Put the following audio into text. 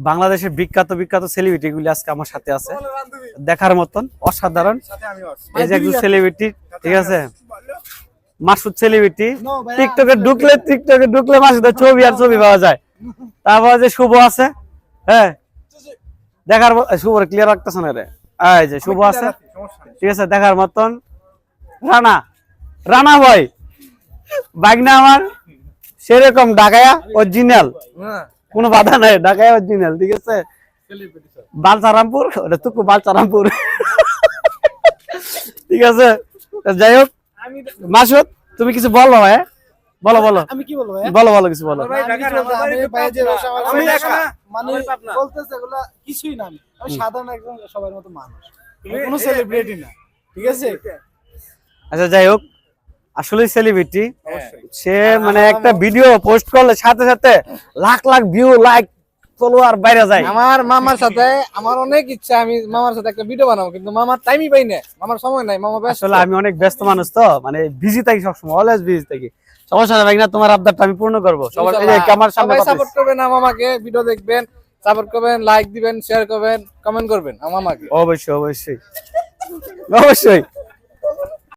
বাংলাদেশের বিখ্যাত বিখ্যাত সেলিব্রিটি গুলি আজকে আমার সাথে আছে, দেখার মতন অসাধারণ। এই যে একজন সেলিব্রিটি, ঠিক আছে, মাসুদ সেলিব্রিটি। টিকটকে ঢুকলে মাসুদের ছবি আর ছবি পাওয়া যায়। তারপর যে শুভ আছে, হ্যাঁ দেখার শুভ ক্লিয়ার রাখতেছ না রে, এই যে শুভ আছে, ঠিক আছে, দেখার মতন। রানা, রানা ভাই বাইকনা আমার সেরকম ঢাকায়া অরিজিনাল, কোনো বাধা নাই, ঢাকায় অরিজিনাল, ঠিক আছে। বালচারামপুর, ওটা তুকু বালচারামপুর, ঠিক আছে। যাই হোক, মাসুদ তুমি কিছু বলো ভাই, বলো বলো। আমি কি বলবো? বলো বলো, কিছু বলো। কিছুই না, আমি সাধারণ একজন সবার মতো মানুষ, কোনো সেলিব্রিটি না, ঠিক আছে। আচ্ছা যাই হোক, আসলে সেলিব্রিটি সে মানে একটা ভিডিও পোস্ট করলে সাথে সাথে lakh lakh view, like, follower বাইরে যায়। আমার মামার সাথে আমার অনেক ইচ্ছা, আমি মামার সাথে একটা ভিডিও বানাবো, কিন্তু মামার টাইমই পাই না, মামার সময় নাই, মামা ব্যস্ত। আসলে আমি অনেক ব্যস্ত মানুষ তো, মানে বিজি থাকি সবসময়, অলওয়েজ বিজি থাকি। সমস্যা নাই ভাই, না তোমার আবদারটা আমি পূর্ণ করবো। সবার আমার সামনে সাপোর্ট করবেন মামাকে, ভিডিও দেখবেন, সাপোর্ট করবেন, লাইক দিবেন, শেয়ার করবেন, কমেন্ট করবেন মামাকে। অবশ্যই অবশ্যই অবশ্যই।